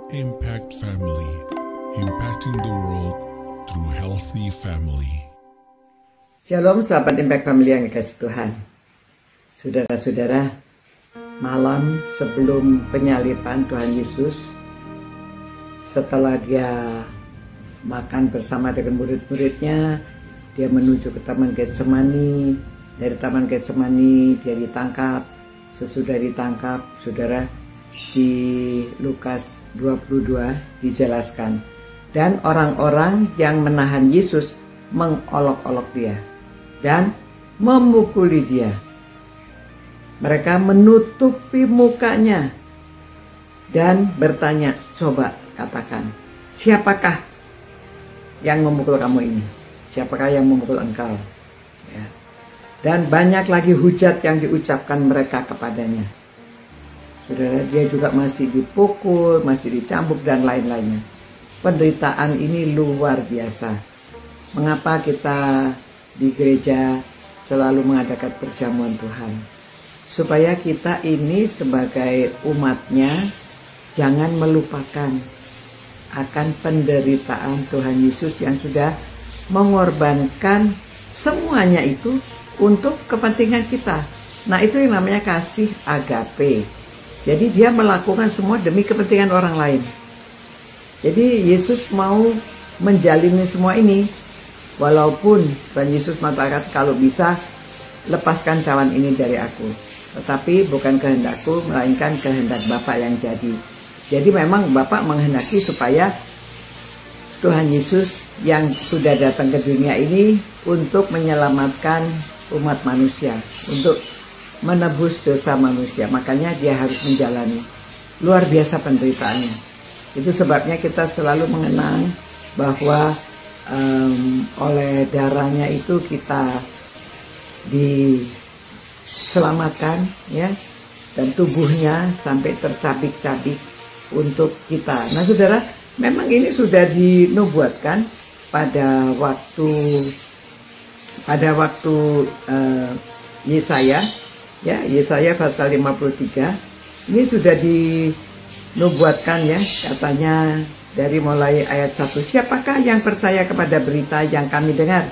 Impact Family, impacting the world through healthy family. Shalom sahabat Impact Family yang dikasih Tuhan. Saudara-saudara, malam sebelum penyaliban Tuhan Yesus, setelah dia makan bersama dengan murid-muridnya, dia menuju ke Taman Getsemani. Dari Taman Getsemani dia ditangkap. Sesudah ditangkap, saudara, di Lukas 22 dijelaskan, dan orang-orang yang menahan Yesus mengolok-olok dia dan memukuli dia. Mereka menutupi mukanya dan bertanya, coba katakan, siapakah yang memukul kamu ini? Siapakah yang memukul engkau? Ya. Dan banyak lagi hujat yang diucapkan mereka kepadanya. Saudara, dia juga masih dipukul, masih dicambuk dan lain-lainnya. Penderitaan ini luar biasa. Mengapa kita di gereja selalu mengadakan perjamuan Tuhan? Supaya kita ini sebagai umatnya jangan melupakan akan penderitaan Tuhan Yesus yang sudah mengorbankan semuanya itu untuk kepentingan kita. Nah, itu yang namanya kasih agape. Jadi dia melakukan semua demi kepentingan orang lain. Jadi Yesus mau menjalani semua ini. Walaupun Tuhan Yesus mengatakan, kalau bisa lepaskan cawan ini dari aku. Tetapi bukan kehendakku, melainkan kehendak Bapa yang jadi. Jadi memang Bapa menghendaki supaya Tuhan Yesus yang sudah datang ke dunia ini untuk menyelamatkan umat manusia, untuk menebus dosa manusia. Makanya dia harus menjalani luar biasa penderitaannya. Itu sebabnya kita selalu mengenang bahwa oleh darahnya itu kita diselamatkan, ya, dan tubuhnya sampai tercabik-cabik untuk kita. Nah, saudara, memang ini sudah dinubuatkan pada waktu Yesaya. Ya, Yesaya pasal 53 ini sudah dinubuatkan, ya, katanya dari mulai ayat 1. Siapakah yang percaya kepada berita yang kami dengar,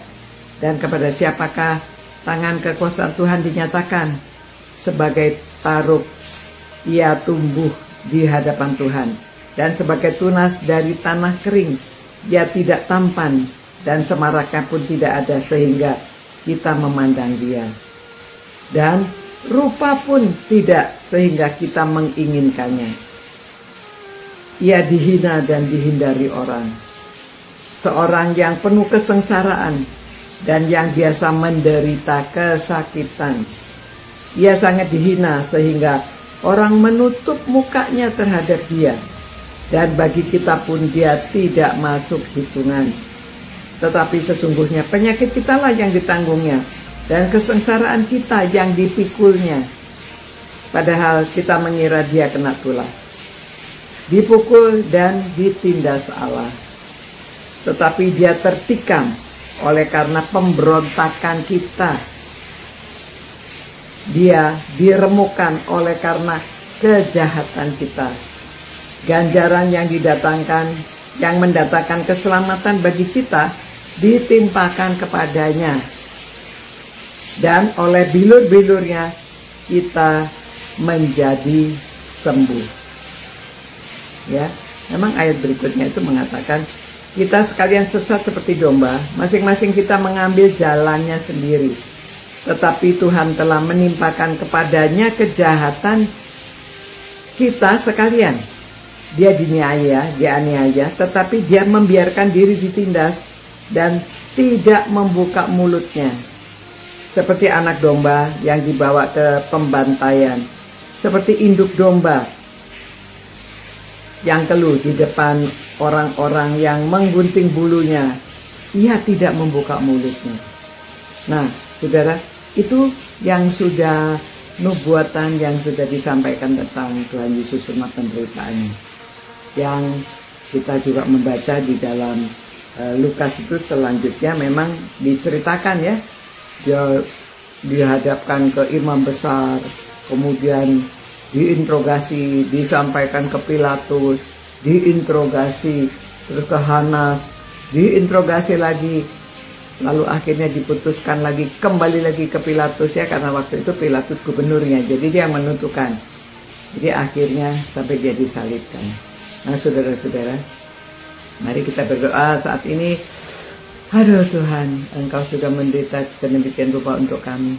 dan kepada siapakah tangan kekuasaan Tuhan dinyatakan? Sebagai taruk ia tumbuh di hadapan Tuhan, dan sebagai tunas dari tanah kering ia tidak tampan, dan semaraknya pun tidak ada sehingga kita memandang dia, dan rupa pun tidak sehingga kita menginginkannya. Ia dihina dan dihindari orang, seorang yang penuh kesengsaraan dan yang biasa menderita kesakitan. Ia sangat dihina sehingga orang menutup mukanya terhadap dia, dan bagi kita pun dia tidak masuk hitungan. Tetapi sesungguhnya penyakit kitalah yang ditanggungnya, dan kesengsaraan kita yang dipikulnya. Padahal kita mengira dia kena tulah, dipukul dan ditindas Allah. Tetapi dia tertikam oleh karena pemberontakan kita. Dia diremukkan oleh karena kejahatan kita. Ganjaran yang mendatangkan keselamatan bagi kita ditimpakan kepadanya, dan oleh bilur-bilurnya kita menjadi sembuh. Ya, memang ayat berikutnya itu mengatakan, kita sekalian sesat seperti domba, masing-masing kita mengambil jalannya sendiri. Tetapi Tuhan telah menimpakan kepadanya kejahatan kita sekalian. Dia dianiaya, tetapi dia membiarkan diri ditindas dan tidak membuka mulutnya. Seperti anak domba yang dibawa ke pembantaian, seperti induk domba yang keluh di depan orang-orang yang menggunting bulunya, ia tidak membuka mulutnya. Nah, saudara, itu yang sudah nubuatan yang sudah disampaikan tentang Tuhan Yesus semua penderitaannya. Yang kita juga membaca di dalam Lukas itu selanjutnya memang diceritakan, ya, dia dihadapkan ke imam besar, kemudian diinterogasi, disampaikan ke Pilatus, diinterogasi, terus ke Hanas, diinterogasi lagi, lalu akhirnya diputuskan lagi, kembali lagi ke Pilatus ya, karena waktu itu Pilatus gubernurnya, jadi dia yang menentukan. Jadi akhirnya sampai dia disalibkan. Nah saudara-saudara, mari kita berdoa saat ini. Aduh Tuhan, Engkau sudah menderita sedemikian rupa untuk kami.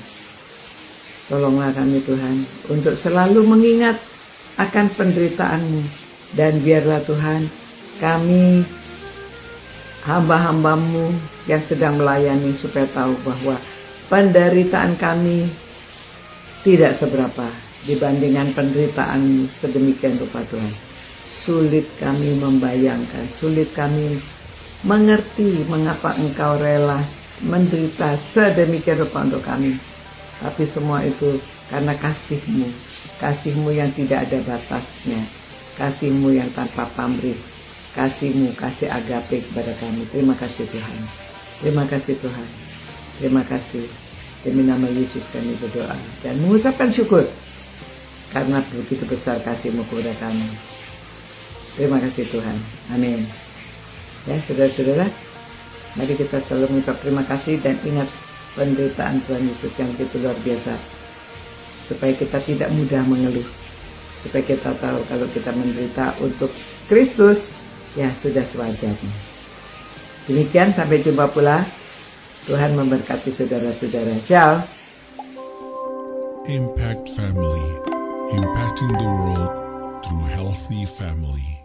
Tolonglah kami Tuhan, untuk selalu mengingat akan penderitaan-Mu. Dan biarlah Tuhan, kami hamba-hamba-Mu yang sedang melayani supaya tahu bahwa penderitaan kami tidak seberapa dibandingkan penderitaan sedemikian rupa Tuhan. Sulit kami membayangkan, sulit kami mengerti mengapa Engkau rela menderita sedemikian rupa untuk kami. Tapi semua itu karena kasih-Mu, kasih-Mu yang tidak ada batasnya, kasih-Mu yang tanpa pamrih, kasih-Mu, kasih agape kepada kami. Terima kasih Tuhan, terima kasih Tuhan, terima kasih. Demi nama Yesus kami berdoa dan mengucapkan syukur karena begitu besar kasih-Mu kepada kami. Terima kasih Tuhan. Amin. Ya saudara-saudara, mari kita selalu mengucap terima kasih dan ingat penderitaan Tuhan Yesus yang begitu luar biasa. Supaya kita tidak mudah mengeluh. Supaya kita tahu kalau kita menderita untuk Kristus, ya sudah sewajarnya. Demikian, sampai jumpa pula. Tuhan memberkati saudara-saudara. Ciao. Impact Family, impacting the world through healthy family.